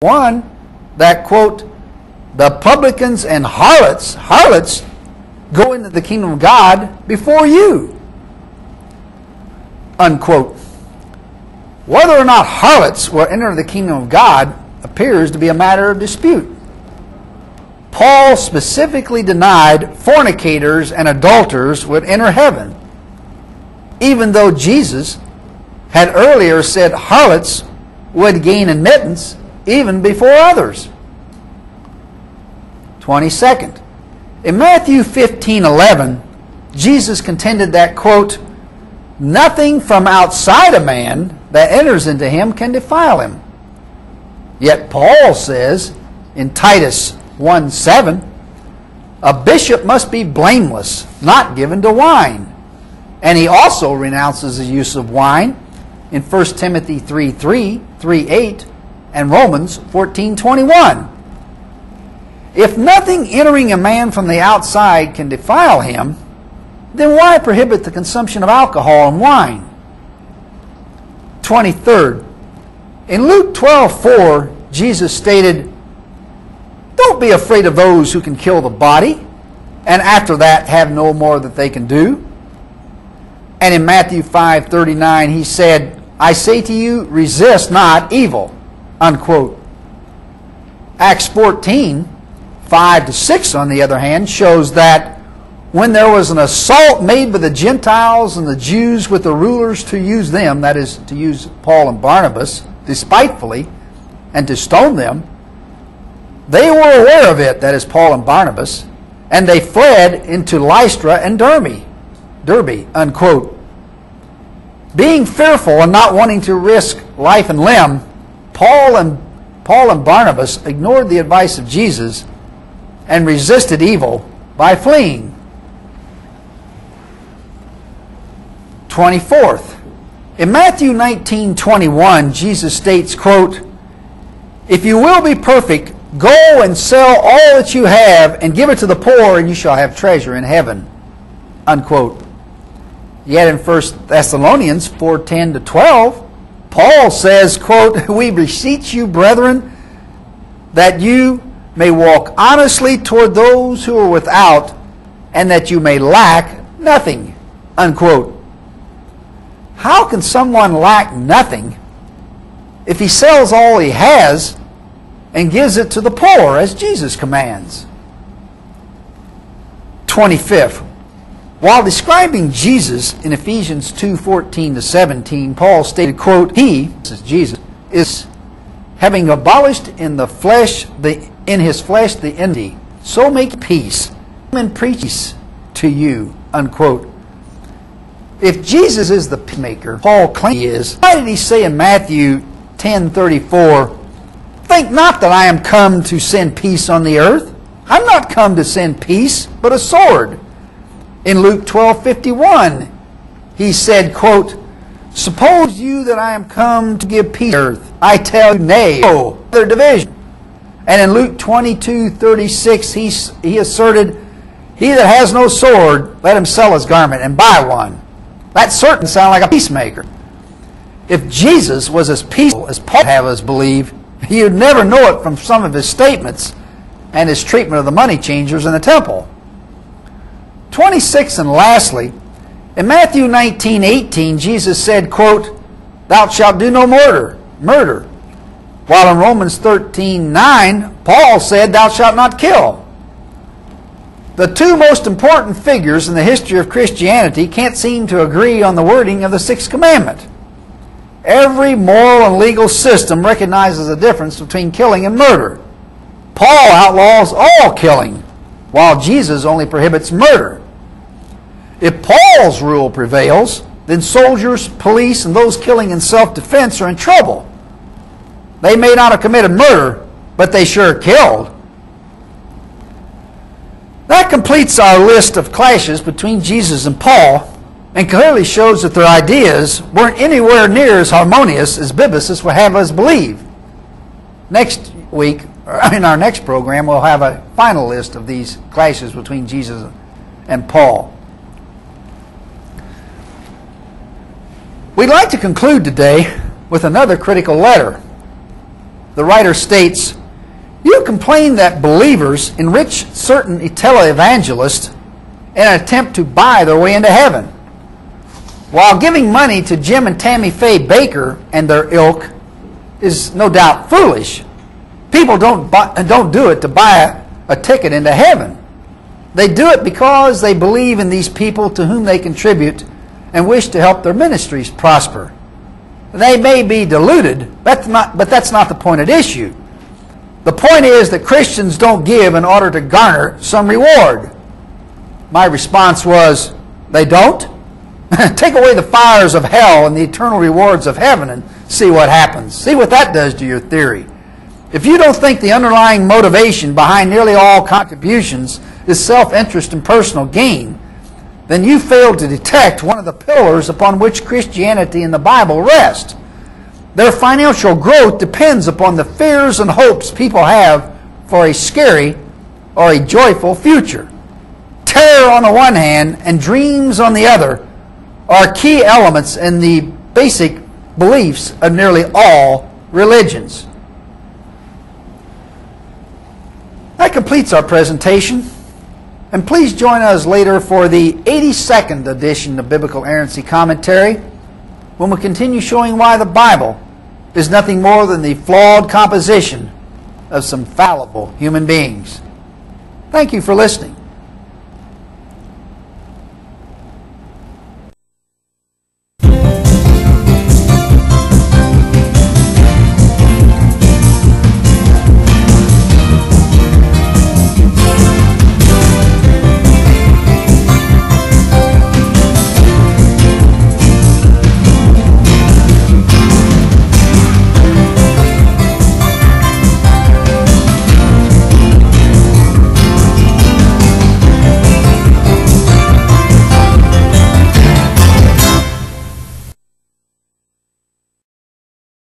1 that, quote, the publicans and harlots go into the kingdom of God before you, unquote. Whether or not harlots will enter the kingdom of God appears to be a matter of dispute. Paul specifically denied fornicators and adulterers would enter heaven, even though Jesus had earlier said harlots would gain admittance even before others. 22nd, in Matthew 15:11, Jesus contended that, quote, nothing from outside a man that enters into him can defile him. Yet Paul says in Titus 1:7, a bishop must be blameless, not given to wine. And he also renounces the use of wine in 1 Timothy 3:3, 3:8, and Romans 14:21. If nothing entering a man from the outside can defile him, then why prohibit the consumption of alcohol and wine? 23rd, in Luke 12:4, Jesus stated, don't be afraid of those who can kill the body, and after that have no more that they can do. And in Matthew 5:39, he said, I say to you, resist not evil, unquote. Acts 14:5-6, on the other hand, shows that when there was an assault made by the Gentiles and the Jews with the rulers to use them, that is, to use Paul and Barnabas despitefully, and to stone them, they were aware of it, that is, Paul and Barnabas, and they fled into Lystra and Derbe, unquote. Being fearful and not wanting to risk life and limb, Paul and Barnabas ignored the advice of Jesus and resisted evil by fleeing. 24th, in Matthew 19:21, Jesus states, quote, if you will be perfect, go and sell all that you have and give it to the poor, and you shall have treasure in heaven, unquote. Yet in 1 Thessalonians 4:10-12, Paul says, quote, we beseech you, brethren, that you may walk honestly toward those who are without, and that you may lack nothing, unquote. How can someone lack nothing if he sells all he has and gives it to the poor, as Jesus commands? 25th, while describing Jesus in Ephesians 2:14-17, Paul stated, quote, he, this is Jesus, is having abolished in his flesh the enmity, so make peace and preach peace to you, unquote. If Jesus is the peacemaker Paul claims he is, why did he say in Matthew 10:34, think not that I am come to send peace on the earth? I'm not come to send peace, but a sword. In Luke 12:51, he said, quote, suppose you that I am come to give peace on earth? I tell you, nay, no, other division. And in Luke 22:36, he asserted, he that has no sword, let him sell his garment and buy one. That certainly sounds like a peacemaker. If Jesus was as peaceful as Paul would have us believe, you'd never know it from some of his statements and his treatment of the money changers in the temple. 26, and lastly, in Matthew 19:18, Jesus said, quote, thou shalt do no murder. While in Romans 13:9, Paul said, thou shalt not kill. The two most important figures in the history of Christianity can't seem to agree on the wording of the sixth commandment. Every moral and legal system recognizes the difference between killing and murder. Paul outlaws all killing, while Jesus only prohibits murder. If Paul's rule prevails, then soldiers, police, and those killing in self-defense are in trouble. They may not have committed murder, but they sure killed. That completes our list of clashes between Jesus and Paul, and clearly shows that their ideas weren't anywhere near as harmonious as biblicist would have us believe. Next week, in our next program, we'll have a final list of these clashes between Jesus and Paul. We'd like to conclude today with another critical letter. The writer states, "You complain that believers enrich certain televangelists in an attempt to buy their way into heaven, while giving money to Jim and Tammy Faye Baker and their ilk is no doubt foolish. People don't do it to buy a ticket into heaven. They do it because they believe in these people to whom they contribute and wish to help their ministries prosper. They may be deluded, but that's not the point at issue. The point is that Christians don't give in order to garner some reward." My response was, "They don't? Take away the fires of hell and the eternal rewards of heaven and see what happens. See what that does to your theory. If you don't think the underlying motivation behind nearly all contributions is self-interest and personal gain, then you fail to detect one of the pillars upon which Christianity and the Bible rest. Their financial growth depends upon the fears and hopes people have for a scary or a joyful future. Terror on the one hand and dreams on the other are key elements in the basic beliefs of nearly all religions." That completes our presentation. And please join us later for the 82nd edition of Biblical Errancy Commentary, when we continue showing why the Bible is nothing more than the flawed composition of some fallible human beings. Thank you for listening.